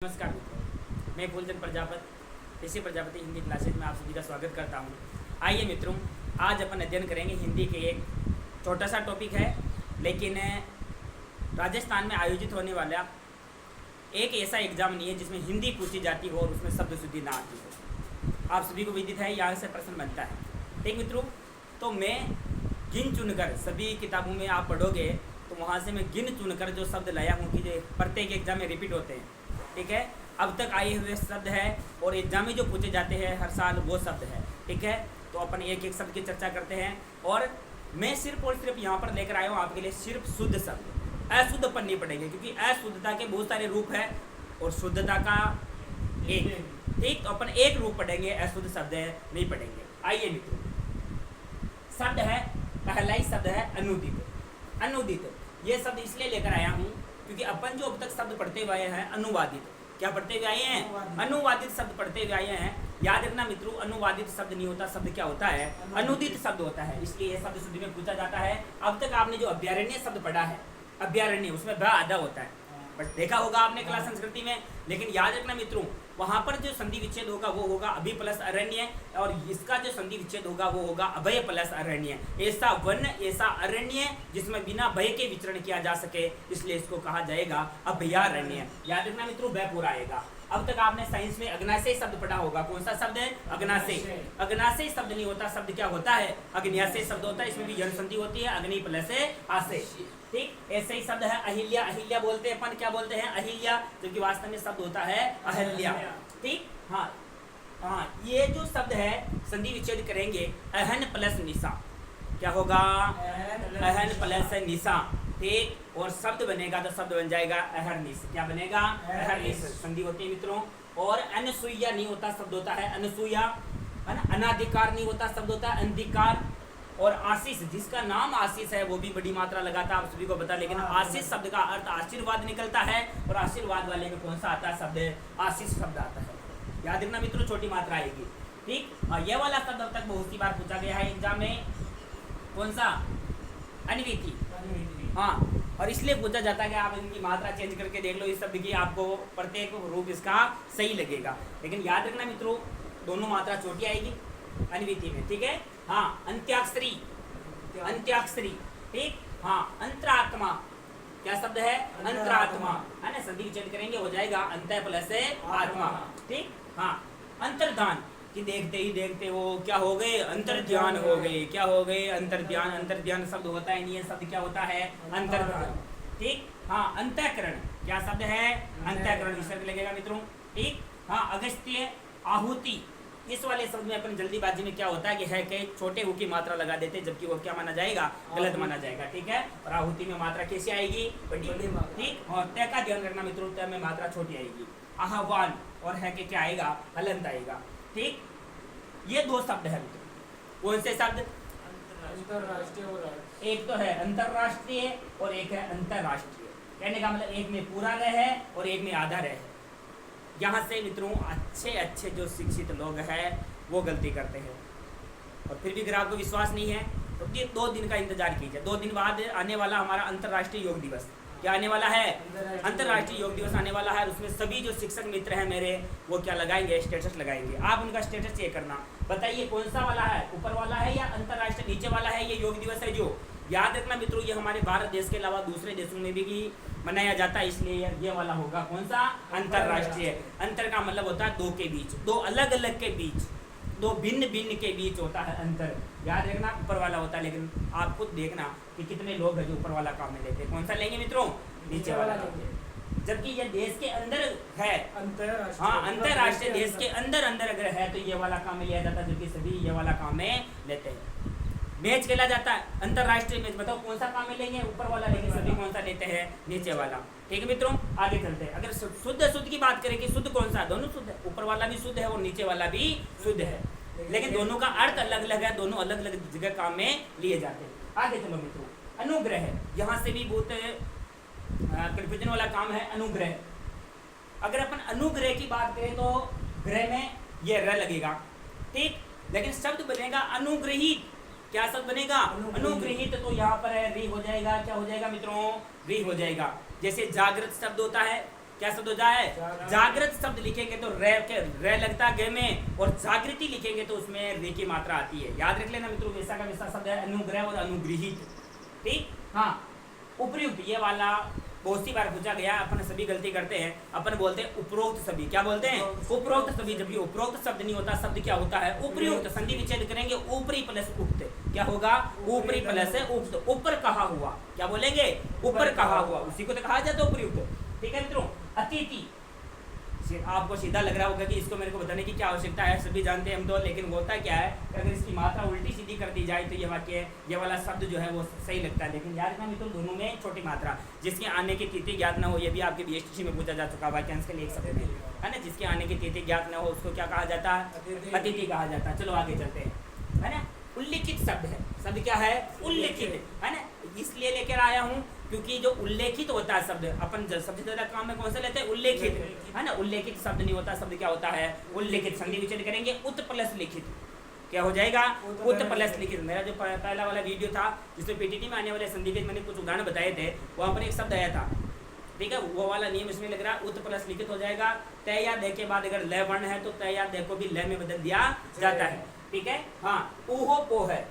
नमस्कार मित्रों, मैं फूलचंद प्रजापति ऋषि प्रजापति हिंदी क्लासेज में आप सभी का स्वागत करता हूं। आइए मित्रों, आज अपन अध्ययन करेंगे हिंदी के एक छोटा सा टॉपिक है, लेकिन राजस्थान में आयोजित होने वाला एक ऐसा एग्जाम नहीं है जिसमें हिंदी पूछी जाती हो और उसमें शब्द शुद्धि ना आती हो। आप सभी को विदित है, यहाँ से प्रश्न बनता है। ठीक मित्रों, तो मैं गिन चुनकर, सभी किताबों में आप पढ़ोगे तो वहाँ से मैं गिन चुनकर जो शब्द लाया हूँ कि जो प्रत्येक एग्जाम में रिपीट होते हैं। ठीक है, अब तक आए हुए शब्द है और एग्जाम में जो पूछे जाते हैं हर साल वो शब्द है। ठीक है, तो अपन एक एक शब्द की चर्चा करते हैं और मैं सिर्फ और सिर्फ यहाँ पर लेकर आया हूँ आपके लिए सिर्फ शुद्ध शब्द। अशुद्ध अपन नहीं पढ़ेंगे क्योंकि अशुद्धता के बहुत सारे रूप है और शुद्धता का एक। ठीक, तो अपन एक रूप पढ़ेंगे, अशुद्ध शब्द है नहीं पढ़ेंगे। आइए मित्रों, शब्द है, पहला ही शब्द है अनुदित। अनुदित ये शब्द इसलिए लेकर आया हूँ क्योंकि अपन जो अब तक शब्द पढ़ते हुए आए हैं अनुवादित, क्या पढ़ते हुए आए हैं? अनुवादित शब्द पढ़ते हुए आए हैं। याद रखना मित्रों, अनुवादित शब्द नहीं होता, शब्द क्या होता है? अनुदित शब्द होता है। इसलिए यह शब्द शुद्धि में पूछा जाता है। अब तक आपने जो अभ्यारण्य शब्द पढ़ा है, अभ्यारण्य, उसमें ब आधा होता है, बट देखा होगा आपने क्लास संस्कृति में। लेकिन याद रखना मित्रों, वहां पर जो संधि विच्छेद होगा वो होगा अभि प्लस अरण्य, और इसका जो संधि विच्छेद होगा वो होगा अभय प्लस अरण्य। ऐसा वन, ऐसा अरण्य जिसमें बिना भय के विचरण किया जा सके, इसलिए इसको कहा जाएगा अभयारण्य। याद रखना मित्रों, ब पूरा आएगा। अब तक आपने साइंस में अग्नाशय शब्द पढ़ा होगा। कौन सा शब्द है? अग्नाशय। अग्नाशय शब्द नहीं होता, शब्द क्या होता है? अग्न्याशय शब्द होता है। इसमें भी यण संधि होती है, अग्नि प्लस आशय। ठीक, ऐसे ही शब्द है अहिल्या। अहिल्या बोलते हैं अपन, क्या बोलते हैं? अहिल्या, जबकि वास्तव में शब्द होता है अहल्या। ठीक, हाँ हाँ, ये जो शब्द है संधि विच्छेद करेंगे अहन प्लस निशा। क्या होगा? अहन प्लस निशा। ठीक, और शब्द बनेगा तो शब्द बन जाएगा अहरनिश। क्या बनेगा? अहरनिश। संधि होती है मित्रों। और अनसुईया नहीं होता, शब्द होता है अनसुईया। अनाधिकार नहीं होता, शब्द होता है अंधिकार। और आशीष, जिसका नाम आशीष है वो भी बड़ी मात्रा लगाता है, आप सभी को पता। लेकिन आशीष शब्द का अर्थ आशीर्वाद निकलता है, और आशीर्वाद वाले में कौन सा आता है शब्द? आशीष शब्द आता है। याद रखना मित्रों, छोटी मात्रा आएगी। ठीक, ये वाला शब्द अब तक बहुत सी बार पूछा गया है एग्जाम में। कौन सा? अन्विति। हाँ, और इसलिए पूछा जाता है कि आप इनकी मात्रा चेंज करके देख लो इस शब्द की, आपको प्रत्येक रूप इसका सही लगेगा। लेकिन याद रखना मित्रों, दोनों मात्रा छोटी आएगी अन्विति में। ठीक है, हाँ, अंत्याक्षरी। अंत्याक्षरी। ठीक, हाँ, अंतरात्मा। क्या शब्द है? अंतरात्मा, है ना। संधि विच्छेद करेंगे हो जाएगा अंत प्लस आत्मा। ठीक, हाँ, अंतर्धान, कि देखते ही देखते वो क्या हो गए? अंतर्ध्यान हो गए। क्या हो गए? अंतर्ध्यान। अंतर्ध्यान शब्द होता है नहीं है, शब्द क्या होता है? अंतर्ध्यान। ठीक, हाँ, अंतःकरण। क्या शब्द है? अंतःकरण, विसर्ग लगेगा मित्रों। ठीक, हाँ, अगस्त्य। आहुति, इस वाले शब्द में अपन जल्दीबाजी में क्या होता है कि है के छोटे हु की मात्रा लगा देते, जबकि वो क्या माना जाएगा? गलत माना जाएगा। ठीक है, और आहुति में मात्रा कैसी आएगी? बड़ी। ठीक, और तय का ध्यान रखना मित्रों, तय में मात्रा छोटी आएगी। आह्वान, और है के क्या आएगा? हलंत आएगा। ठीक, ये दो शब्द है मित्रों। कौन से शब्द? अंतरराष्ट्रीय और राष्ट्रीय। एक तो है अंतरराष्ट्रीय और एक है अंतरराष्ट्रीय। कहने का मतलब एक में पूरा रह है और एक में आधा रह है। यहाँ से मित्रों अच्छे अच्छे जो शिक्षित लोग हैं वो गलती करते हैं, और फिर भी अगर आपको विश्वास नहीं है तो ये 2 दिन का इंतजार कीजिए। 2 दिन बाद आने वाला हमारा अंतर्राष्ट्रीय योग दिवस। क्या आने वाला है? अंतर्राष्ट्रीय योग दिवस आने वाला है। उसमें सभी जो शिक्षक मित्र हैं मेरे, वो क्या लगाएंगे? स्टेटस लगाएंगे। आप उनका स्टेटस चेक करना, बताइए कौन सा वाला है? ऊपर वाला है या अंतर्राष्ट्रीय नीचे वाला है? ये योग दिवस है जो, याद रखना मित्रों, ये हमारे भारत देश के अलावा दूसरे देशों में भी मनाया जाता है, इसलिए ये वाला होगा। कौन सा? अंतर्राष्ट्रीय। अंतर का मतलब होता है 2 के बीच, 2 अलग अलग के बीच, 2 भिन्न भिन्न के बीच होता है अंतर। याद रखना, ऊपर वाला होता है। लेकिन आप खुद देखना कि कितने लोग हैं जो ऊपर वाला काम में लेते हैं। कौन सा लेंगे मित्रों? नीचे वाला लेंगे। जबकि ये देश के अंदर है, हाँ, अंतर्राष्ट्रीय देश के अंदर अंदर अगर है तो ये वाला काम में लिया जाता है, जबकि सभी ये वाला काम में लेते हैं। मैच खेला जाता है, अंतरराष्ट्रीय मैच। बताओ कौन सा काम में लेंगे? ऊपर वाला लेंगे। सभी कौन सा लेते हैं? नीचे वाला। ठीक है मित्रों, आगे चलते हैं। अगर शुद्ध शुद्ध की बात करें कि शुद्ध कौन सा है? दोनों शुद्ध है, ऊपर वाला भी शुद्ध है और नीचे वाला भी शुद्ध है, लेकिन दोनों का अर्थ अलग अलग है, दोनों अलग अलग जगह काम में लिए जाते हैं। आगे चलो मित्रों, अनुग्रह। यहाँ से भी बहुत कन्फ्यूजन वाला काम है अनुग्रह। अगर अपन अनुग्रह की बात करें तो ग्रह में ये र लगेगा। ठीक, लेकिन शब्द बनेगा अनुग्रहित। क्या शब्द बनेगा? अनुग्रहित। तो यहाँ पर है री हो जाएगा। क्या हो जाएगा मित्रों? री हो जाएगा। जैसे जागृत शब्द होता है, क्या शब्द हो जाए? जागृत शब्द लिखेंगे तो रे लगता है गे में, और जागृति लिखेंगे तो उसमें रे की मात्रा आती है। याद रख लेना मित्रों, वैसा का वैसा शब्द है अनुग्रह और अनुग्रहित। ठीक, हाँ। उपयुक्त ये वाला बहुत सी बार पूछा गया, अपन सभी गलती करते हैं, अपन बोलते हैं उपरोक्त सभी। क्या बोलते हैं? उपरोक्त सभी। जब भी उपरोक्त शब्द नहीं होता, शब्द क्या होता है? उपयुक्त। संधि विच्छेद करेंगे ऊपरी प्लस उक्त। क्या होगा? ऊपरी प्लस उक्त। ऊपर कहा हुआ, क्या बोलेंगे? ऊपर कहा हुआ, उसी को तो कहा जाता है उपयुक्त। ठीक है मित्रों। अतिथि, आपको सीधा लग रहा होगा कि इसको मेरे को बताने की क्या आवश्यकता है, सभी जानते हैं हम तो, लेकिन होता क्या है अगर इसकी मात्रा उल्टी सीधी कर दी जाए तो ये वाक्य, ये वाला शब्द जो है वो सही लगता है। लेकिन याद रखना मित्रों, दोनों में छोटी मात्रा, जिसके आने की तिथि ज्ञात न हो, ये भी आपके बीएसटीसी में पूछा जा चुका वाक्यांश के लिए एक शब्द है ना। जिसके आने की तिथि ज्ञात न हो उसको क्या कहा जाता है? अतिथि कहा जाता है। चलो आगे चलते हैं, है ना। उल्लिखित शब्द है, शब्द क्या है? उल्लिखित, है ना। इसलिए लेकर आया हूँ क्योंकि जो उल्लेखित होता है शब्द, अपन सबसे ज्यादा काम में कौन सा लेते हैं? उल्लेखित, है ना। उल्लेखित शब्द नहीं होता, शब्द क्या होता है? उल्लेखित। संधि विच्छेद करेंगे उत प्लस लिखित, क्या हो जाएगा? उत प्लस लिखित। मेरा जो पहला वाला वीडियो था जिसमें पीटीटी में आने वाले संधि के मैंने कुछ उदाहरण बताए थे, वहाँ पर एक शब्द आया था, ठीक है। वो वाला नियम इसमें लग रहा है, उत प्लस लिखित हो जाएगा। तय या दे के बाद अगर लय वर्ण है तो तय या दे को भी लय में बदल दिया जाता है, ठीक है। हाँ, ऊहो पो है,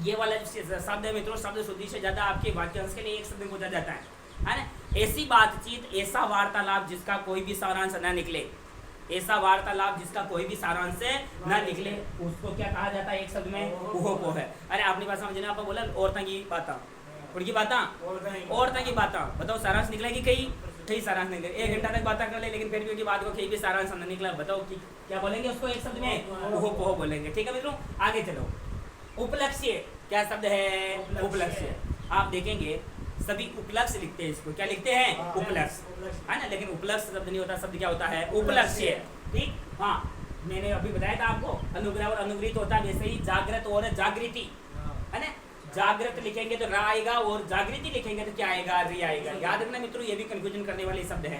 ये वाला शब्द है मित्रों, शब्द शुद्धि से ज्यादा आपके वाक्यांश के लिए एक शब्द पूछा जाता है ना। ऐसी बातचीत, ऐसा वार्तालाप जिसका कोई भी सारांश न निकले, ऐसा वार्तालाप जिसका कोई भी सारांश न निकले, उसको क्या कहा जाता है एक शब्द में? ऊहो पो है। अरे अपनी बात समझना, आप बोला औरतां की बाता, उनकी बाता, औरतां की बाता, बताओ सारांश निकलेगी? कहीं सारांश निकले, 1 घंटा तक बातें कर ले लेकिन फिर भी उनकी बात को कहीं भी सारांश न निकला, बताओ कि क्या बोलेंगे उसको एक शब्द में? ऊहो पो बोलेंगे। ठीक है मित्रों, आगे चलो। उपलक्ष्य, क्या शब्द है? उपलक्ष्य। आप देखेंगे सभी उपलक्ष्य लिखते हैं इसको, क्या लिखते हैं? उपलक्ष्य, है ना। लेकिन उपलक्ष्य शब्द नहीं होता, शब्द क्या होता है? उपलक्ष्य। ठीक, हाँ। मैंने अभी बताया था आपको, अनुग्रह और अनुग्रहित होता है, वैसे ही जागृत और जागृति, है ना। जागृत लिखेंगे तो रा आएगा और जागृति लिखेंगे तो क्या आएगा? री आएगा। याद रखना मित्रों, ये भी कंफ्यूजन करने वाले शब्द है।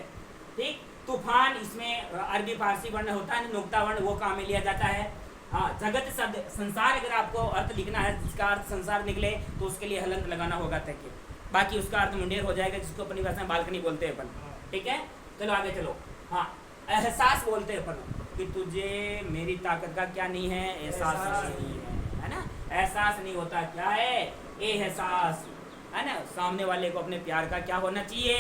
ठीक, तूफान, इसमें अरबी फारसी वर्ण होता है, नुक्ता वर्ण, वो काम में लिया जाता है। हाँ, जगत शब्द, संसार, अगर आपको अर्थ लिखना है जिसका अर्थ संसार निकले तो उसके लिए हलंत लगाना होगा तक के, बाकी उसका अर्थ मुंडेर हो जाएगा, जिसको अपनी भाषा में बालकनी बोलते हैं अपन। ठीक है, चलो आगे चलो। हाँ, एहसास बोलते हैं अपन कि तुझे मेरी ताकत का क्या नहीं है? एहसास नहीं है ना। एहसास नहीं होता, क्या है? एहसास, है ना। सामने वाले को अपने प्यार का क्या होना चाहिए?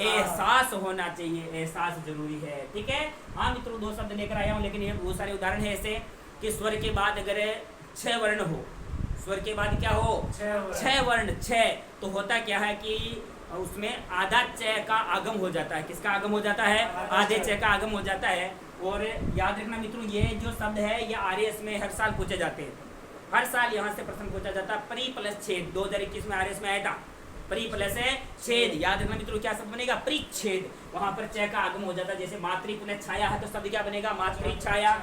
एहसास होना चाहिए, एहसास जरूरी है। ठीक है। हाँ मित्रों, 2 शब्द लेकर आया हूँ, लेकिन ये बहुत सारे उदाहरण है ऐसे कि स्वर के बाद अगर 6 वर्ण हो, स्वर के बाद क्या हो? 6 वर्ण, 6, तो होता क्या है कि उसमें आधा च का आगम हो जाता है। किसका आगम हो जाता है? आधे च का आगम हो जाता है। और याद रखना मित्रों, ये जो शब्द है ये आरएस में हर साल पूछे जाते हैं, हर साल यहाँ से प्रश्न पूछा जाता है। परि प्लस छेद 2021 में आरएस में आया था, परि प्लस छेद। याद रखना मित्रों, क्या शब्द बनेगा? परिच्छेद। वहां पर च का आगम हो जाता है। जैसे मातृ प्लस छाया है तो शब्द क्या बनेगा? मातृ छाया।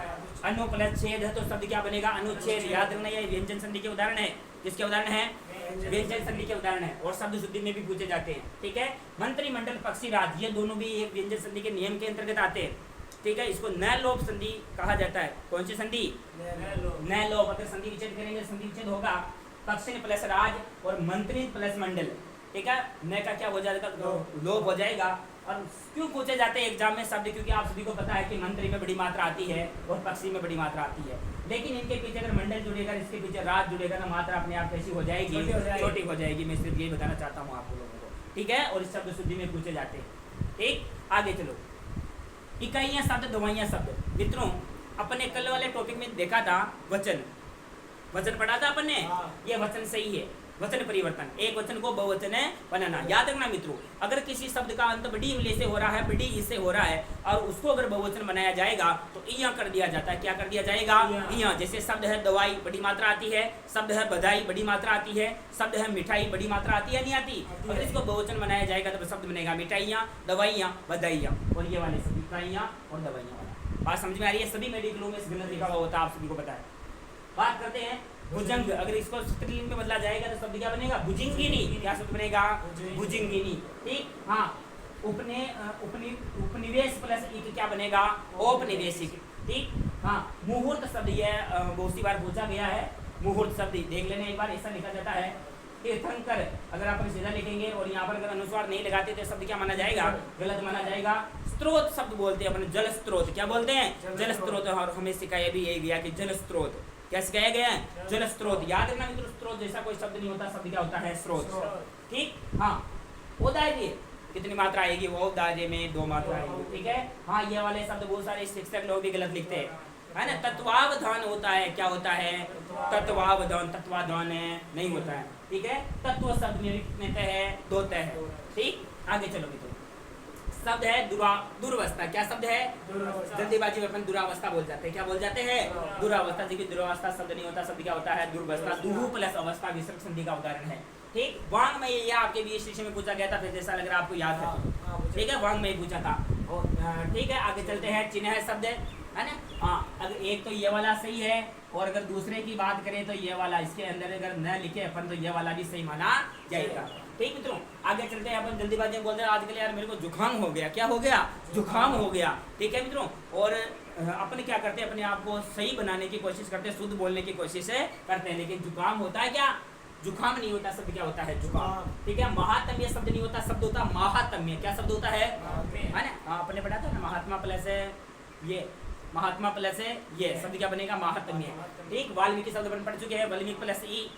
अनु प्लस छेद है तो शब्द क्या बनेगा? अनुच्छेद। याद रखना, ये व्यंजन संधि के उदाहरण है। किसके उदाहरण है? व्यंजन संधि के उदाहरण है, और शब्द शुद्धि में भी पूछे जाते हैं। ठीक है। मंत्रिमंडल, पक्षीराज, ये दोनों भी एक व्यंजन संधि के नियम के अंतर्गत आते हैं। ठीक है, इसको न लोप संधि कहा जाता है। कौन सी संधि? न लोप। अगर संधि विच्छेद करेंगे, संधि विच्छेद होगा पक्षी प्लस राज और मंत्री प्लस मंडल। ठीक है, न का क्या हो जाएगा? लोप हो जाएगा। और क्यों पूछे जाते हैं एग्जाम में शब्द? क्योंकि आप सभी को पता है कि मंत्री में बड़ी मात्रा आती है और पक्षी में बड़ी मात्रा आती है, लेकिन इनके पीछे अगर मंडल जुड़ेगा, इसके पीछे राज जुड़ेगा ना, मात्रा अपने आप कैसी हो जाएगी? छोटी हो जाएगी। मैं सिर्फ ये बताना चाहता हूँ आप लोगों को। ठीक है, और इस शब्द शुद्धि में पूछे जाते हैं। ठीक, आगे चलो। इकाइयाँ शब्द, दवाइयाँ शब्द। मित्रों, अपने कल वाले टॉपिक में देखा था वचन, वचन पढ़ा था अपन ने। ये वचन सही है, वचन परिवर्तन, एक वचन को बहुवचन बनाना। याद रखना मित्रों, अगर किसी शब्द का अंत बड़ी इमले से हो रहा है, बड़ी ई से हो रहा है, और उसको अगर बहुवचन बनाया जाएगा तो इया कर दिया जाता है। क्या कर दिया जाएगा? इया। जैसे शब्द है दवाई, बड़ी मात्रा आती है। शब्द है बधाई, बड़ी मात्रा आती है। शब्द है मिठाई, बड़ी मात्रा आती है, नहीं आती? अगर इसको बहुवचन बनाया जाएगा तो शब्द बनेगा मिठाइयाँ, दवाइयाँ, बधाइयाँ। और ये वाले शब्द मिठाइयाँ और दवाइयाँ वाला, बात समझ में आ रही है? सभी मेडिकलों में गलत लिखा हुआ होता है, आप सभी को पता है। बात करते हैं भुजंग। अगर इसको स्त्रीलिंग में बदला जाएगा तो शब्द क्या बनेगा? भुजिंगिनी। क्या शब्द बनेगा? भुजिंगिनी। ठीक, हाँ। उपनिवेश प्लस इक क्या बनेगा? औपनिवेशिक। ठीक, हाँ। मुहूर्त शब्द, ये बहुत सी बार पूछा गया है। मुहूर्त शब्द देख लेने एक बार, ऐसा लिखा जाता है तीर्थंकर अगर आप सीधा लिखेंगे और यहाँ पर अगर अनुस्वार नहीं लगाते तो शब्द क्या माना जाएगा, गलत माना जाएगा। स्त्रोत शब्द बोलते हैं अपन, जल स्त्रोत क्या बोलते हैं, जल स्त्रोत। और हमें सिखाया भी यही गया कि जल स्त्रोत, क्या सिखाया गया है, जल स्त्रोत। याद रखना मित्रों, स्त्रोत जैसा कोई शब्द नहीं होता, शब्द क्या होता है, स्रोत। ठीक, हाँ। वो दायरे कितनी मात्रा आएगी, वो दायरे में 2 मात्रा आएगी, ठीक है। हाँ, ये वाले शब्द बहुत सारे शिक्षक लोग भी गलत लिखते हैं, है ना। तत्वावधान होता है, क्या होता है, तत्वावधान, तत्वाधान नहीं होता है, ठीक है। तत्व शब्द में तय है, 2 तय है, ठीक। आगे चलो मित्रों, शब्द है दुरावस्था। क्या शब्द है, जल्दीबाजी में अपन दुरावस्था बोल जाते हैं, क्या बोल जाते हैं, दुरावस्था। देखिए दुरावस्था शब्द नहीं होता, शब्द क्या होता है, दुर्वस्था। दुरु प्लस अवस्था विसर्ग संधि का उदाहरण है, ठीक। वांग में ये आपके भी स्टेशन में पूछा गया था, फिर जैसा लग रहा है आपको याद है, ठीक है। वांग में पूछा था, ठीक है। आगे चलते हैं, चिन्ह शब्द है ना। हाँ, अगर एक तो ये वाला सही है, और अगर दूसरे की बात करें तो ये वाला, इसके अंदर अगर न लिखे अपन तो ये वाला भी सही माना जाएगा, ठीक मित्रों। आगे चलते हैं, अपन जल्दीबाजी में बोलते हैं आजकल यार मेरे को जुकाम हो गया, क्या हो गया, जुकाम हो गया, ठीक है मित्रों। और अपन क्या करते हैं, अपने आप को सही बनाने की कोशिश करते हैं, शुद्ध बोलने की कोशिश करते हैं, लेकिन जुकाम होता है क्या, जुकाम नहीं होता, शब्द क्या होता है, जुकाम, ठीक है। महात्म्य शब्द नहीं होता, शब्द होता महात्म्य। क्या शब्द होता है ना, अपने पढ़ा था ना, महात्मा प्लस ये, महात्मा प्लस ये शब्द क्या बनेगा, महात्म्य, ठीक। वाल्मीकि शब्द अपन पढ़ चुके हैं, वाल्मीकि प्लस ई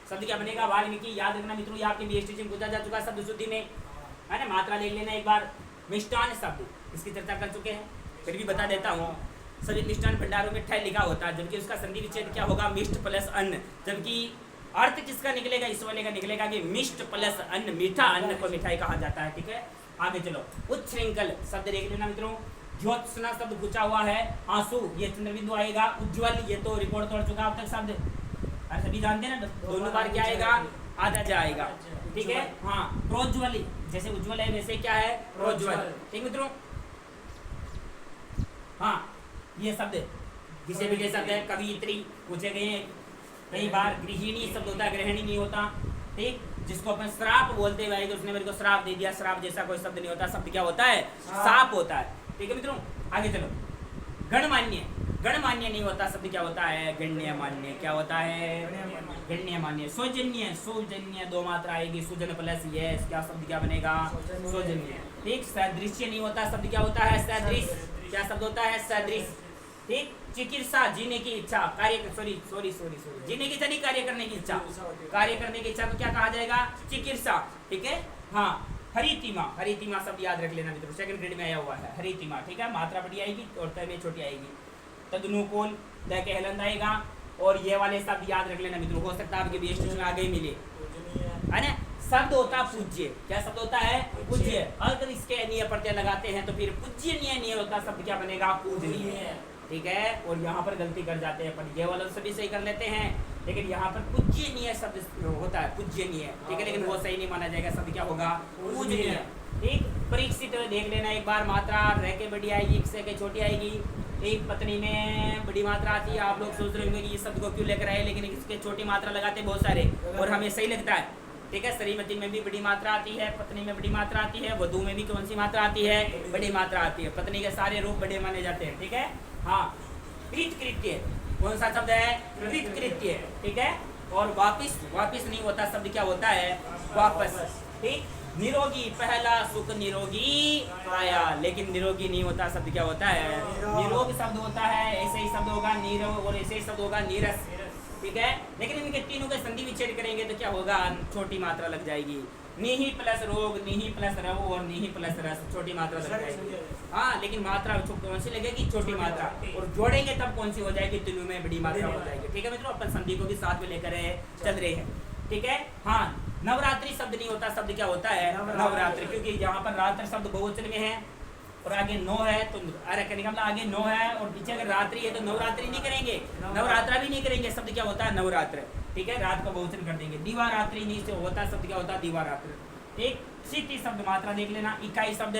शब्द क्या बनेगा, वाल्मीकि। याद रखना मित्रों, ये आपके बीएसटी पूछा जा चुका है शब्द शुद्धि में, है ना। मात्रा ले लेना एक बार। मिष्टान शब्द, इसकी चर्चा कर चुके हैं, फिर भी बता देता हूँ। सभी मिष्टान भंडारों में ठय लिखा होता है, जबकि उसका संधि विच्छेद क्या होगा, मिष्ट प्लस अन्न। जबकि अर्थ किसका निकलेगा, इस वाले का निकलेगा कि मिष्ट प्लस अन्न, मीठा अन्न को मिठाई कहा जाता है, ठीक है। आगे चलो, उच्छृंखल शब्द देख लेना मित्रों। ज्योत्सना शब्द पूछा हुआ है, आंसू, ये चंद्रबिंदु आएगा। उज्ज्वल, ये तो रिकॉर्ड तोड़ चुका अब तक शब्द, अरे सभी जानते हैं ना, दोनों बार क्या आएगा, आधा जाएगा, ठीक है। हाँ, प्रोज्वल, जैसे उज्ज्वल है वैसे क्या है, प्रोज्वल, ठीक मित्रों। हाँ, ये शब्द किसे भी ले सकते हैं, कवियत्री पूछे गए हैं कई बार। गृहिणी शब्द होता है, गृहिणी नहीं होता, ठीक। जिसको अपन श्राप बोलते हुए कि उसने मेरे को श्राप दे दिया, श्राप जैसा कोई शब्द नहीं होता, शब्द क्या होता है, साप होता है, ठीक है मित्रों। आगे चलो, गणमान्य, गणमान्य नहीं होता, शब्द क्या होता है, गण्यमान्य। क्या होता है, गण्यमान्य। सौजन्य, सौजन्य 2 मात्रा आएगी, सुजन प्लस ये, क्या शब्द क्या बनेगा, सौजन्य, ठीक। सदृश्य नहीं होता, शब्द क्या होता है, सदृश। क्या शब्द होता है, सदृश, ठीक। चिकित्सा, जीने की इच्छा, कार्य, सॉरी जीने की इच्छा नहीं, कार्य करने की इच्छा, कार्य करने की इच्छा को क्या कहा जाएगा, चिकित्सा, ठीक है। हाँ, हरितिमा, हरितिमा शब्द याद रख लेना मित्रों, सेकंड ग्रेड में आया हुआ है, हरितिमा, ठीक है। मात्रा बड़ी आएगी और तय में छोटी आएगी। तदनुकूल, द के हलंद आएगा। और ये वाले शब्द याद रख लेना मित्रों, हो सकता है आपके बीएसटी में आगे ही मिले, है ना। शब्द होता है पूज्य, क्या शब्द होता है, पूज्य। अगर इसके निय प्रत्यय लगाते हैं तो फिर पूज्यनीय नहीं होता, शब्द क्या बनेगा, पूजनीय, ठीक है। और यहाँ पर गलती कर जाते हैं, पर ये वाला सभी सही कर लेते हैं, लेकिन यहाँ पर पूज्यनीय शब्द होता है, पूज्यनीय, ठीक है, लेकिन वो सही नहीं माना जाएगा, शब्द क्या होगा, पूजनीय, ठीक। परीक्षित देख लेना एक बार, मात्रा रह के बड़ी आएगी, से के छोटी आएगी। एक पत्नी में बड़ी मात्रा आती है, आप लोग सोच रहे होंगे कि ये शब्द को क्यों लेकर आए, लेकिन इसके छोटी मात्रा लगाते बहुत सारे और हमें सही लगता है, ठीक है। श्रीमती में भी बड़ी मात्रा आती है, पत्नी में बड़ी मात्रा आती है, वधु में भी कौन सी मात्रा आती है, बड़ी मात्रा आती है। पत्नी के सारे रूप बड़े माने जाते हैं, ठीक है। हाँ, कृत्य, कौन सा शब्द है, कृत्य, ठीक है। और वापिस, वापिस नहीं होता, शब्द क्या होता है, वापस, ठीक। निरोगी, पहला सुख निरोगी काया, लेकिन निरोगी नहीं होता, शब्द क्या होता है, निरोग शब्द होता है। ऐसे ही शब्द होगा निरोग, और ऐसे ही शब्द होगा नीरस, ठीक है। लेकिन इनके तीनों का संधि विच्छेद करेंगे तो क्या होगा, छोटी मात्रा लग जाएगी। निहि प्लस रोग, निहि प्लस रव और निहि प्लस रस, छोटी मात्रा लग जाएगी। हाँ, लेकिन मात्रा कौन सी लगेगी, छोटी मात्रा, और जोड़ेंगे तब कौन सी हो जाएगी, तीनों में बड़ी मात्रा हो जाएगी, ठीक है मित्रों। अपन संधि को भी साथ में लेकर चल रहे हैं, ठीक है। हाँ, नवरात्रि शब्द नहीं होता, शब्द क्या होता है, नवरात्रि, क्योंकि यहाँ पर रात्र शब्द बहुवचन में है और आगे 9 है, तो अरे कहने का मतलब आगे 9 है और पीछे अगर रात्रि है तो नवरात्रि नहीं करेंगे, नवरात्रा भी नहीं करेंगे, शब्द क्या होता है, नवरात्र, ठीक है। रात को बहुवचन कर देंगे। दिवारात्रि नहीं से होता, शब्द क्या होता है, दिवारात्र, ठीक। सिटी शब्द मात्रा देख लेना, इकाई शब्द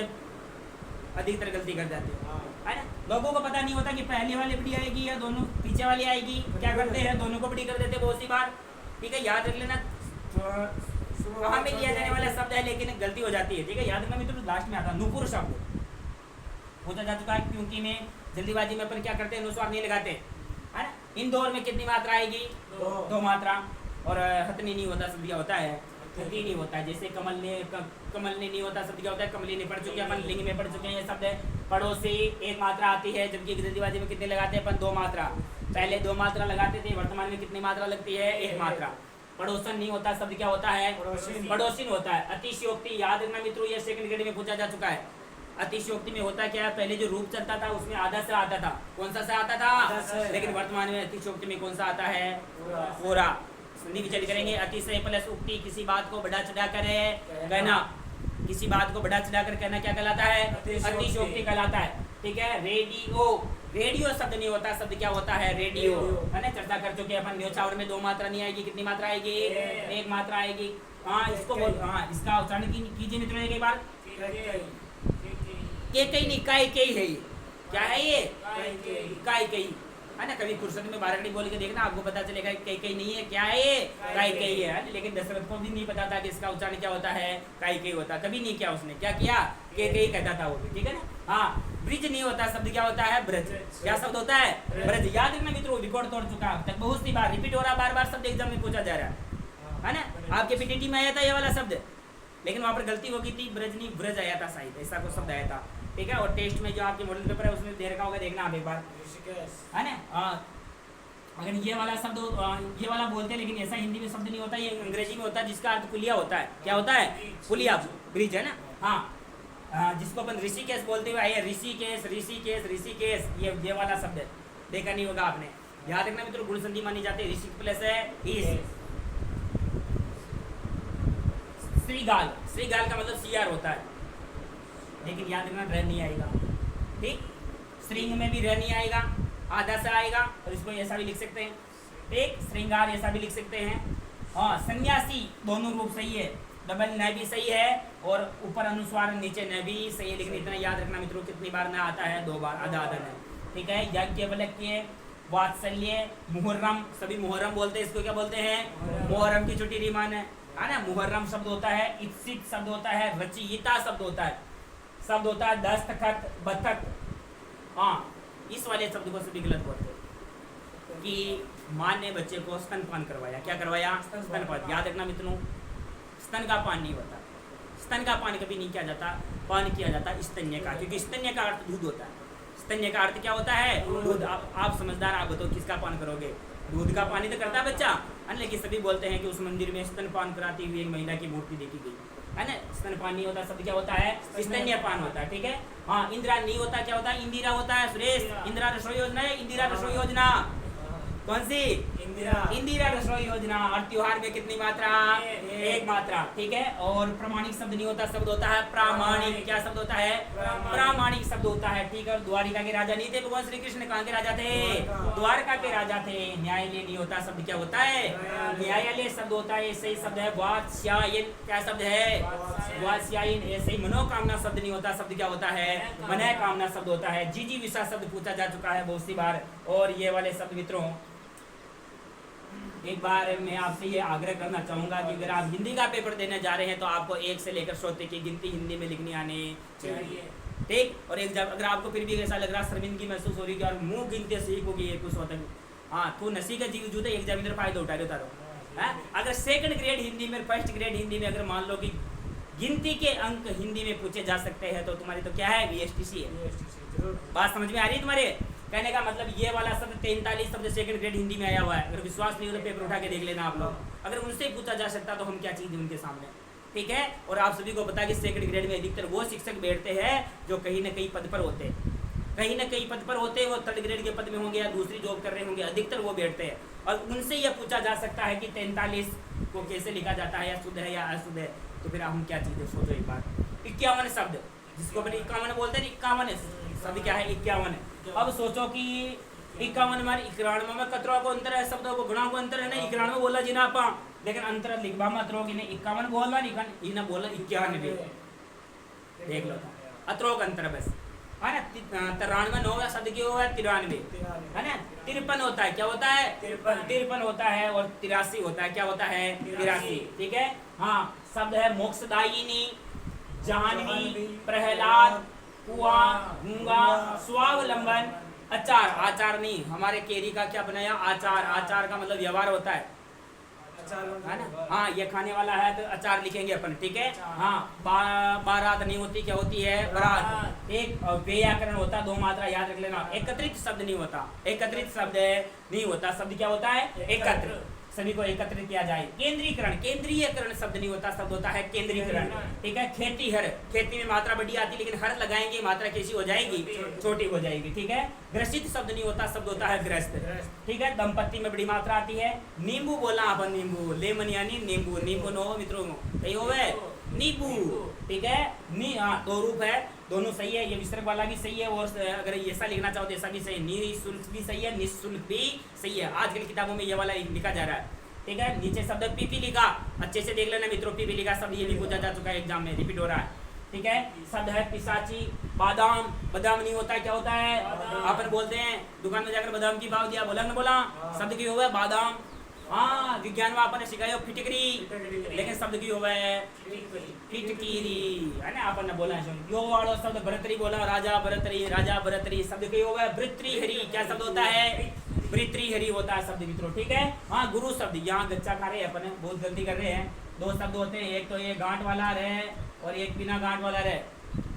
अधिकतर गलती कर जाते हैं, है ना। लोगों को पता नहीं होता कि पहली वाली बड़ी आएगी या दोनों पीछे वाली आएगी, क्या करते हैं, दोनों को बड़ी कर देते हैं बहुत सी बार, ठीक है। याद रख लेना वहाँ में लिया जाने वाला शब्द है, लेकिन गलती हो जाती है, ठीक है। याद रखना मित्रों, लास्ट में आता नुपुर शब्द पूछा जा चुका है, क्योंकि में जल्दीबाजी में अपन क्या करते हैं, अनुस्वार नहीं लगाते, है ना। इंदौर में कितनी मात्रा आएगी, 2 मात्रा, और हथनी नहीं होता शब्द क्या होता है? हथी नहीं होता है। जैसे कमल ने नहीं होता शब्द क्या होता है? कमली ने। पढ़ चुके हैं अपन, लिंग में पढ़ चुके हैं ये शब्द है। पड़ोसी एक मात्रा आती है, जबकि अंग्रेजीबाजी में कितने लगाते हैं अपन? 2 मात्रा। पहले 2 मात्रा लगाते थे, वर्तमान में कितनी मात्रा लगती है? 1 मात्रा। पड़ोसन नहीं होता शब्द क्या होता है? पड़ोसिन होता है। अतिशयोक्ति याद रखना मित्रों, ये सेकंड ग्रेड में पूछा जा चुका है। अतिशयोक्ति में होता क्या है? पहले जो रूप चलता था उसमें आधा से आता था। कौन सा से आता था? लेकिन वर्तमान में अतिशयोक्ति में कौन सा आता है? पूरा। संधि विचलित करेंगे। अतिशय प्लस उक्ति, किसी बात को बढ़ा चढ़ा कर कहना। किसी बात को बढ़ा चढ़ा कर कहना क्या कहलाता है? अतिशयोक्ति कहलाता है। ठीक है। रेडियो, रेडियो शब्द नहीं होता, शब्द क्या होता है? रेडियो, है ना। चर्चा कर चुके अपन। न्योछावर में 2 मात्रा नहीं आएगी, कितनी मात्रा आएगी? 1 मात्रा आएगी। हाँ, इसको बोल, हाँ, इसका उच्चारण कीजिए मित्रों एक बार। के कई नहीं, काय कई है ये। क्या है ये? काय कई, है ना। कभी फुर्सत में बारागड़ी बोल के देखना, आपको पता चलेगा कई कई नहीं है, क्या है ये? काय कई है। लेकिन दशरथ को भी नहीं पता था कि इसका उच्चारण क्या होता है? काय कई होता। कभी नहीं किया उसने। क्या किया? के कई कहता था वो भी। ठीक है ना। हाँ, ब्रिज नहीं होता शब्द क्या होता है? ब्रज। क्या शब्द होता है? ब्रज। याद रखना मित्रों, रिकॉर्ड तोड़ चुका अब तक, बहुत सी बार रिपीट हो रहा, बार बार शब्द एग्जाम में पूछा जा रहा है ना। आपके पीटीटी में आया था ये वाला शब्द, लेकिन वहाँ पर गलती हो गई थी, ब्रज नहीं ब्रज आया था शायद, ऐसा कोई शब्द आया था। ठीक है। और टेस्ट में जो आपके मॉडल पेपर है उसमें दे रखा होगा, देखना आप एक बार, है ना। अगर ये वाला शब्द ये वाला बोलते हैं, लेकिन ऐसा हिंदी में शब्द नहीं होता, ये अंग्रेजी में होता है, जिसका अर्थ पुलिया होता है। क्या होता है? पुलिया, ब्रिज, है ना। हाँ, जिसको अपन ऋषिकेश बोलते हुए आए, ऋषिकेश ऋषिकेश ऋषिकेश, ये वाला शब्द है, देखा नहीं होगा आपने। याद रखना मित्रों, गुण संधि मानी जाती है। ऋषिक प्लस है इस। श्रीगाल, श्रीगाल का मतलब सीआर होता है, लेकिन याद रखना र नहीं आएगा। ठीक। श्रृंग में भी र नहीं आएगा, आधा से आएगा, और इसको ऐसा भी लिख सकते हैं। ठीक। श्रृंगार ऐसा भी लिख सकते हैं। हाँ, सन्यासी दोनों रूप सही है, डबल न भी सही है, और ऊपर अनुस्वार नीचे न भी सही है। लेकिन इतना याद रखना मित्रों, कितनी बार न आता है? 2 बार, आधा आधा न। ठीक है। याज्ञवल्क्य, वात्सल्य, मुहर्रम, सभी मुहर्रम बोलते हैं, इसको क्या बोलते हैं? मुहर्रम की छुट्टी रीमान है ना। मुहर्रम शब्द होता है, इत्सित शब्द होता है, रचयिता शब्द होता है, शब्द होता है दस्तखत, बतख। हाँ, इस वाले शब्द को सभी गलत बोलते हैं कि माँ ने बच्चे को स्तनपान करवाया। क्या करवाया? स्तनपान। याद रखना मित्रों, स्तन का पान नहीं होता, स्तन का पान कभी नहीं किया जाता, पान किया जाता स्तन्य का, क्योंकि स्तन्य का अर्थ दूध होता है। स्तन्य का अर्थ क्या होता है? दूध। आप समझदार, आप बताओ किसका पान करोगे? दूध का पानी तो करता है बच्चा, लेकिन सभी बोलते हैं कि उस मंदिर में स्तनपान कराती हुई एक महिला की मूर्ति देखी गई, है ना। स्तनपान नहीं होता, शब्द क्या होता है? स्तन्यपान होता है। ठीक है। हाँ, इंदिरा नहीं होता, क्या होता है? इंदिरा होता है। सुरेश, इंदिरा रसोई योजना है, इंदिरा रसोई योजना। कौन सी? इंदिरा रसोई योजना। और त्योहार में कितनी मात्रा? 1 मात्रा। ठीक है। और प्रमाणिक शब्द नहीं होता, शब्द होता है प्रामाणिक। क्या शब्द होता है? प्रामाणिक शब्द होता है। ठीक है। और द्वारिका के राजा नहीं थे भगवान श्री कृष्ण, कहाँ के राजा थे? द्वारका के राजा थे। न्यायालय नहीं होता, शब्द क्या होता है? न्यायालय शब्द होता है। सही शब्द है वात्स्यायन। क्या शब्द है? वात्स्यायन। ऐसे ही मनोकामना शब्द नहीं होता, शब्द क्या होता है? मनोकामना शब्द होता है। जीजी विशा शब्द पूछा जा चुका है बहुत सी बार। और ये वाले शब्द मित्रों, एक बार मैं आपसे ये आग्रह करना चाहूँगा कि अगर आप हिंदी का पेपर देने जा रहे हैं तो आपको 1 से लेकर 100 तक की गिनती हिंदी में लिखनी आनी चाहिए। ठीक। और एक जब अगर आपको फिर भी ऐसा लग रहा, शर्मिंदगी महसूस हो रही कि यार मुँह गिनते सीखोगी ये कुछ होता है, हाँ, तू नसी का जीव जूते एग्जामिनर फायदा उठा रहे हो। अगर सेकंड ग्रेड हिंदी में, फर्स्ट ग्रेड हिंदी में अगर मान लो कि गिनती के अंक हिंदी में पूछे जा सकते हैं, तो तुम्हारी तो क्या है? VSTC है। बात समझ में आ रही है तुम्हारे? कहने का मतलब ये वाला शब्द 43 शब्द सेकंड ग्रेड हिंदी में आया हुआ है। अगर विश्वास नहीं हो तो पेपर उठा के देख लेना आप लोग। अगर उनसे पूछा जा सकता तो हम क्या चीज़ उनके सामने। ठीक है। और आप सभी को पता कि सेकंड ग्रेड में अधिकतर वो शिक्षक बैठते हैं जो कहीं ना कहीं पद पर होते हैं, कहीं ना कहीं पद पर होते हैं। वो 3rd ग्रेड के पद में होंगे या दूसरी जॉब कर रहे होंगे, अधिकतर वो बैठते हैं। और उनसे यह पूछा जा सकता है कि 43 को कैसे लिखा जाता है, या शुद्ध है या अशुद्ध है। तो फिर हम क्या चीज़ है, सोचो एक बार। 51 शब्द, जिसको अपने 51 बोलते हैं, 51 शब्द क्या है? 51। अब सोचो कि 51 में 91 में कतरा को अंतर है, शब्दों को गुणा को अंतर है ना। 91 बोला जी ना आप, लेकिन अंतर लिखवा मत रहो कि नहीं 51 बोलना, नहीं ना बोला 91। देख लो, अतरो का अंतर बस, है ना। 93 9 शब्द की होगा 93, है ना। 53 होता है, क्या होता है? 53 होता है। और 83 होता है, क्या होता है? 83। ठीक है। हाँ, शब्द है मोक्षदायिनी, जाह्नवी, प्रहलाद, कुआ, गूंगा, स्वावलंबन, अचार। आचार नहीं, हमारे केरी का क्या बनाया? आचार। आचार का मतलब व्यवहार होता है। है ना। हाँ, ये खाने वाला है तो अचार लिखेंगे अपन, ठीक है। हाँ, बारात नहीं होती, क्या होती है? बारात। एक व्याकरण होता है, 2 मात्रा याद रख लेना। एकत्रित शब्द नहीं होता, एकत्रित शब्द नहीं होता। शब्द क्या होता है? एकत्र, सभी को एकत्रित किया जाए। केंद्रीकरण, केंद्रीयकरण शब्द नहीं होता, शब्द होता है केंद्रीकरण, ठीक है। खेती हर, खेती में मात्रा बड़ी आती है, लेकिन हर लगाएंगे मात्रा कैसी हो जाएगी? छोटी हो जाएगी, ठीक है। ग्रसित शब्द नहीं होता, शब्द होता है ग्रस्त, ठीक है। दंपत्ति में बड़ी मात्रा आती है। नींबू बोला अपन, नींबू, लेमन यानी नींबू, नींबू नो मित्रों कही होवे नींबू, ठीक है। हाँ, 2 रूप है, दोनों सही है। ये विसर्ग वाला भी सही है, और अगर ऐसा लिखना चाहो तो ऐसा भी सही है। निःशुल्क भी सही है, निःशुल्क भी सही है। आजकल किताबों में ये वाला लिखा जा रहा है, ठीक है। नीचे शब्द पीपीलिका, अच्छे से देख लेना मित्रों। पीपीलिका शब्द ये भी पूछा जा चुका है एग्जाम में, रिपीट हो रहा है, ठीक है। शब्द है पिशाची। बादाम, बादाम नहीं होता, क्या होता है? अपन बोलते हैं दुकान में जाकर बादाम की भाव दिया, बोला ना बोला? शब्द की हुआ है बादाम। हाँ, विज्ञान में आपने सिखाया फिटकरी, लेकिन शब्द की हुआ है फिटकीरी, है ना। आपने बोला है यो वाला शब्द भरतरी बोला, राजा भरतरी, राजा भरतरी। शब्द की हुआ है भृतृहरि, क्या शब्द होता है? भृतृहरि होता है शब्द मित्रों, ठीक है। हाँ, गुरु शब्द, यहाँ गच्चा खा रहे हैं अपन, बहुत गलती कर रहे हैं। 2 शब्द होते हैं, एक तो ये गांठ वाला रहे और एक बिना गांठ वाला रहे।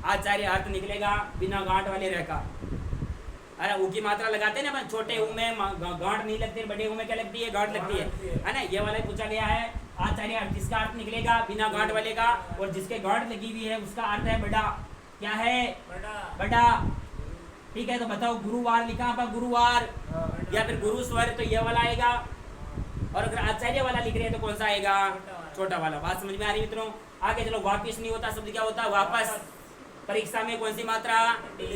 आचार्य अर्थ निकलेगा बिना गांठ वाले रह का। अरे ऊ की मात्रा लगाते हैं ना, छोटे ऊ में गांठ नहीं लगती, बड़े ऊ में क्या लगती है? गांठ लगती है ना। ये वाला पूछा गया है आचार्य अर्थ, जिसका अर्थ निकलेगा बिना गांठ वाले का, और जिसके गांठ लगी हुई है उसका अर्थ है बड़ा। क्या है? बड़ा, ठीक है। तो बताओ, गुरुवार लिखा पर गुरुवार, या फिर गुरु स्वर, तो ये वाला आएगा। और अगर आचार्य वाला लिख रहे हैं तो कौन सा आएगा? छोटा वाला। बात समझ में आ रही मित्रों? आगे चलो। वापिस नहीं होता, शब्द क्या होता है? वापस। परीक्षा में कौन सी मात्रा?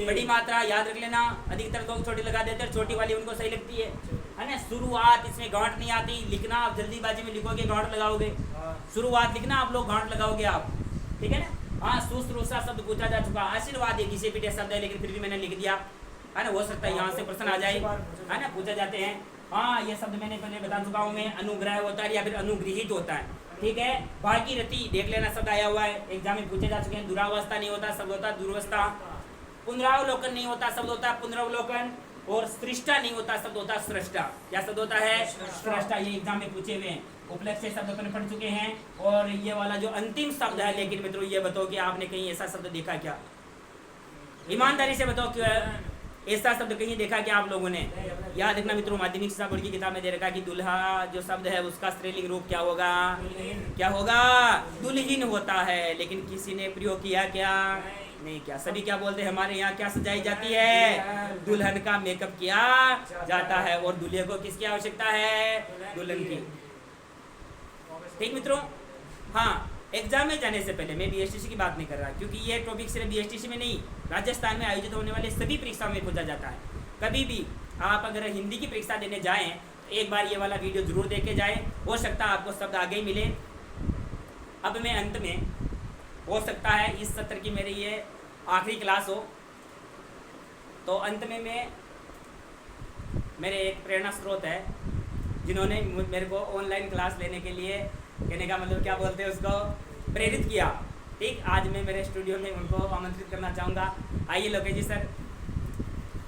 बड़ी मात्रा, याद रख लेना। अधिकतर लोग छोटी लगा देते हैं, छोटी वाली उनको सही लगती है ना। शुरुआत, इसमें गांठ नहीं आती, लिखना आप जल्दीबाजी में लिखोगे गांठ लगाओगे। शुरुआत लिखना आप लोग, गांठ लगाओगे आप, ठीक है ना। हाँ, शुश्रूषा शब्द पूछा जा चुका। आशीर्वाद एक घिसे पीटे शब्द है, लेकिन फिर भी मैंने लिख दिया, है ना। हो सकता है यहाँ से प्रश्न आ जाए, है ना, पूछा जाते हैं। हाँ, ये शब्द मैंने पहले बता चुका हूँ मैं। अनुग्रह होता है या फिर अनुगृहित होता है, ठीक है। भागीरथी देख लेना, शब्द आया हुआ है, एग्जाम में पूछे जा चुके हैं। दुरावस्था नहीं होता, शब्द होता है दुर्वस्था। पुनरावलोकन नहीं होता, शब्द होता है पुनरावलोकन। और सृष्टा नहीं होता, शब्द होता है सृष्टा। क्या शब्द होता है? सृष्टा। ये एग्जाम में पूछे हुए हैं। उपलक्ष्य शब्द अपन पढ़ चुके हैं। और ये वाला जो अंतिम शब्द है, लेकिन मित्रों ये बताओ कि आपने कहीं ऐसा शब्द देखा क्या? ईमानदारी से बताओ, क्यों ऐसा शब्द कहीं देखा क्या आप लोगों ने? याद रखना मित्रों, माध्यमिक शिक्षा बोर्ड की किताब में दे रखा कि दुल्हा जो शब्द है उसका स्त्रीलिंग रूप क्या होगा? क्या होगा? दुल्हीन होता है। लेकिन किसी ने प्रयोग किया क्या? नहीं किया। सभी क्या बोलते हैं? हमारे यहाँ क्या सजाई जाती है? दुल्हन का मेकअप किया जाता है। और दूल्हे को किसकी आवश्यकता है? दुल्हन की, ठीक मित्रों। हाँ, एग्जाम में जाने से पहले मैं बीएसटीसी की बात नहीं कर रहा, क्योंकि ये टॉपिक सिर्फ बीएसटीसी में नहीं, राजस्थान में आयोजित होने वाले सभी परीक्षाओं में पूछा जाता है। कभी भी आप अगर हिंदी की परीक्षा देने जाएं तो एक बार ये वाला वीडियो जरूर देखे जाएं। हो सकता है आपको शब्द आगे ही मिले। अब मैं अंत में, हो सकता है इस सत्र की मेरी ये आखिरी क्लास हो, तो अंत में मैं, मेरे एक प्रेरणा स्रोत है जिन्होंने मेरे को ऑनलाइन क्लास लेने के लिए, कहने का मतलब क्या बोलते हैं उसको, प्रेरित किया, ठीक। आज मैं मेरे स्टूडियो में उनको आमंत्रित करना चाहूँगा। आइए लोकेश जी सर,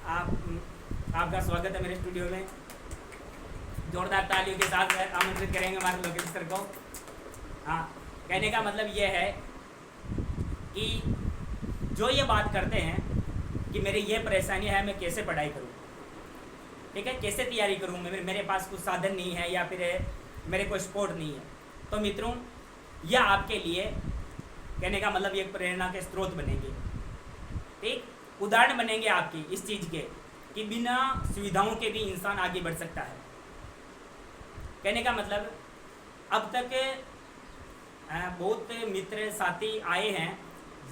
आपका स्वागत है मेरे स्टूडियो में। जोरदार तालियों के साथ आमंत्रित करेंगे हमारे लोकेश सर को। हाँ, कहने का मतलब ये है कि जो ये बात करते हैं कि मेरी ये परेशानी है, मैं कैसे पढ़ाई करूँ, ठीक है, कैसे तैयारी करूँ, मेरे पास कुछ साधन नहीं है या फिर मेरे को सपोर्ट नहीं है, तो मित्रों यह आपके लिए, कहने का मतलब एक प्रेरणा के स्रोत बनेंगे, ठीक, उदाहरण बनेंगे आपकी इस चीज़ के कि बिना सुविधाओं के भी इंसान आगे बढ़ सकता है। कहने का मतलब अब तक बहुत मित्र साथी आए हैं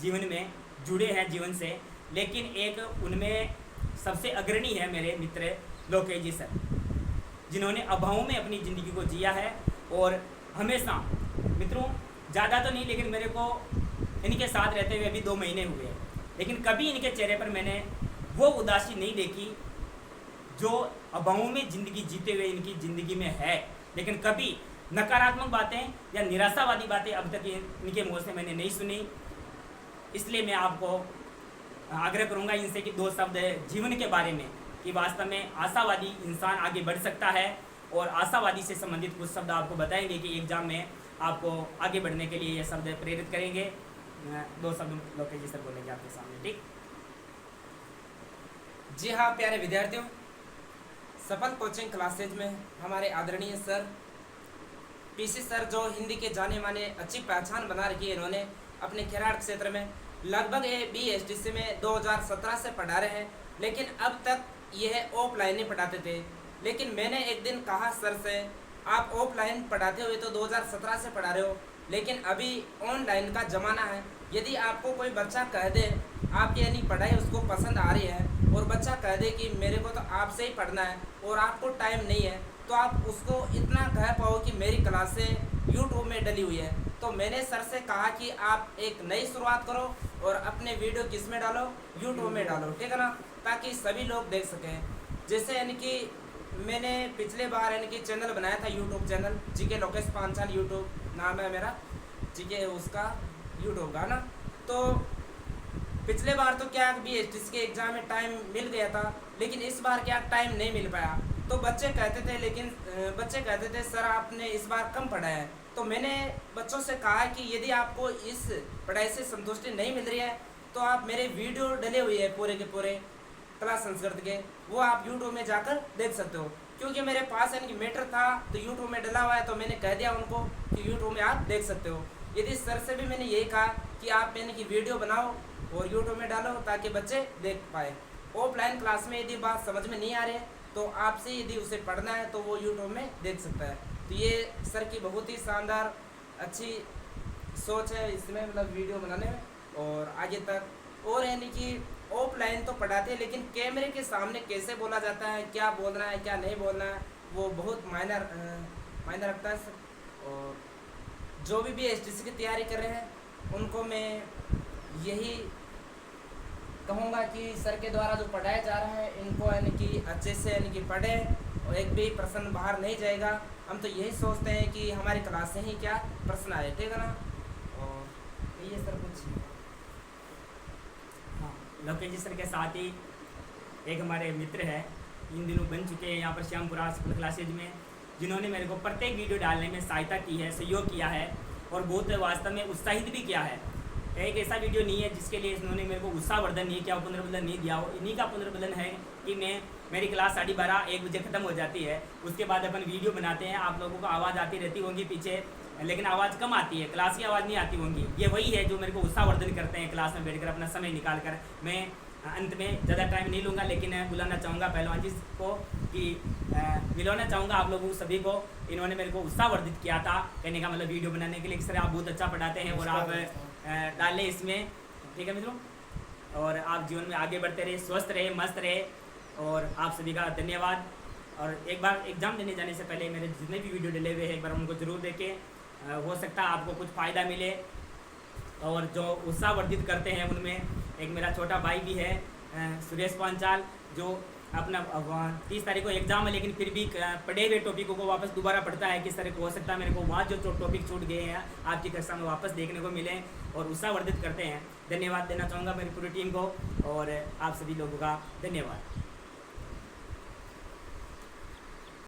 जीवन में, जुड़े हैं जीवन से, लेकिन एक उनमें सबसे अग्रणी है मेरे मित्र लोकेश जी सर, जिन्होंने अभाव में अपनी ज़िंदगी को जिया है। और हमेशा मित्रों, ज़्यादा तो नहीं, लेकिन मेरे को इनके साथ रहते हुए अभी 2 महीने हुए हैं, लेकिन कभी इनके चेहरे पर मैंने वो उदासी नहीं देखी जो अभाव में ज़िंदगी जीते हुए इनकी ज़िंदगी में है। लेकिन कभी नकारात्मक बातें या निराशावादी बातें अब तक इनके मुँह से मैंने नहीं सुनी। इसलिए मैं आपको आग्रह करूंगा इनसे कि 2 शब्द जीवन के बारे में, कि वास्तव में आशावादी इंसान आगे बढ़ सकता है और आशावादी से संबंधित कुछ शब्द आपको बताएंगे कि एग्ज़ाम में आपको आगे बढ़ने के लिए ये शब्द प्रेरित करेंगे। 2 शब्द लोकेश जी सर बोलेंगे आपके सामने, ठीक। जी हाँ प्यारे विद्यार्थियों, सफल कोचिंग क्लासेज में हमारे आदरणीय सर पीसी सर जो हिंदी के जाने माने अच्छी पहचान बना रखी है, इन्होंने अपने खिराड़ क्षेत्र में लगभग BSTC में 2017 से पढ़ा रहे हैं, लेकिन अब तक यह ऑफलाइन ही पढ़ाते थे। लेकिन मैंने एक दिन कहा सर से, आप ऑफलाइन पढ़ाते हुए तो 2017 से पढ़ा रहे हो, लेकिन अभी ऑनलाइन का ज़माना है। यदि आपको कोई बच्चा कह दे आपकी यानी पढ़ाई उसको पसंद आ रही है और बच्चा कह दे कि मेरे को तो आपसे ही पढ़ना है और आपको टाइम नहीं है, तो आप उसको इतना कह पाओ कि मेरी क्लासें यूट्यूब में डली हुई है। तो मैंने सर से कहा कि आप एक नई शुरुआत करो और अपने वीडियो किस में डालो, यूट्यूब में डालो, ठीक है ना, ताकि सभी लोग देख सकें। जैसे यानी कि मैंने पिछले बार यानी कि चैनल बनाया था, YouTube channel GK Lokesh Panchal YouTube नाम है मेरा, जीके उसका यूट्यूब का ना। तो पिछले बार तो क्या BSTC के एग्ज़ाम में टाइम मिल गया था, लेकिन इस बार क्या टाइम नहीं मिल पाया। तो बच्चे कहते थे सर आपने इस बार कम पढ़ा है। तो मैंने बच्चों से कहा कि यदि आपको इस पढ़ाई से संतुष्टि नहीं मिल रही है तो आप मेरे वीडियो डले हुए हैं पूरे के पूरे क्लास संस्कृत के, वो आप यूट्यूब में जाकर देख सकते हो। क्योंकि मेरे पास यानी कि मैटर था तो यूट्यूब में डला हुआ है, तो मैंने कह दिया उनको कि यूट्यूब में आप देख सकते हो। यदि सर से भी मैंने यही कहा कि आप यानी कि वीडियो बनाओ और यूट्यूब में डालो ताकि बच्चे देख पाए। ऑफलाइन क्लास में यदि बात समझ में नहीं आ रही है तो आपसे यदि उसे पढ़ना है तो वो यूट्यूब में देख सकता है। तो ये सर की बहुत ही शानदार अच्छी सोच है इसमें, मतलब वीडियो बनाने में और आगे तक। और यानी कि ऑफलाइन तो पढ़ाते हैं, लेकिन कैमरे के सामने कैसे बोला जाता है, क्या बोलना है क्या नहीं बोलना है, वो बहुत मायने रखता है। और जो भी BSTC की तैयारी कर रहे हैं उनको मैं यही कहूँगा कि सर के द्वारा जो पढ़ाया जा रहा है इनको यानी कि अच्छे से यानी कि पढ़ें और एक भी प्रश्न बाहर नहीं जाएगा। हम तो यही सोचते हैं कि हमारी क्लास से ही क्या प्रश्न आए, ठीक है ना। और ये सर कुछ हाँ, लोकेश जी सर के साथ ही एक हमारे मित्र है, इन दिनों बन चुके हैं यहाँ पर श्यामपुरा स्कूल क्लासेज में, जिन्होंने मेरे को प्रत्येक वीडियो डालने में सहायता की है, सहयोग किया है और बहुत वास्तव में उत्साहित भी किया है। एक ऐसा वीडियो नहीं है जिसके लिए इन्होंने मेरे को उत्साहवर्धन नहीं किया, पुनर्बलन नहीं दिया हो। इन्हीं का पुनर्बलन है कि मेरी क्लास 12:30-1 बजे ख़त्म हो जाती है, उसके बाद अपन वीडियो बनाते हैं, आप लोगों को आवाज़ आती रहती होंगी पीछे, लेकिन आवाज़ कम आती है, क्लास की आवाज़ नहीं आती होंगी। ये वही है जो मेरे को उत्साहवर्धन करते हैं क्लास में बैठकर अपना समय निकाल कर। मैं अंत में ज़्यादा टाइम नहीं लूँगा, लेकिन बुलाना चाहूँगा पहलवान जी को कि मिलवाना चाहूँगा आप लोगों सभी को। इन्होंने मेरे को उत्साहवर्धित किया था, कहने का मतलब वीडियो बनाने के लिए, सर आप बहुत अच्छा पढ़ाते हैं और आप डालें इसमें, ठीक है मित्रों। और आप जीवन में आगे बढ़ते रहे, स्वस्थ रहे, मस्त रहे, और आप सभी का धन्यवाद। और एक बार एग्ज़ाम देने जाने से पहले मेरे जितने भी वीडियो डले हुए हैं एक बार उनको ज़रूर देखें, हो सकता है आपको कुछ फ़ायदा मिले। और जो उत्साहवर्धित करते हैं उनमें एक मेरा छोटा भाई भी है, सुरेश पांचाल, जो अपना 30 तारीख को एग्ज़ाम है लेकिन फिर भी पढ़े हुए टॉपिकों को वापस दोबारा पढ़ता है कि सर हो सकता है मेरे को वहाँ जो टॉपिक छूट गए हैं आपकी कक्षा में वापस देखने को मिले, और उत्साहवर्धित करते हैं। धन्यवाद देना चाहूँगा मेरी पूरी टीम को और आप सभी लोगों का धन्यवाद।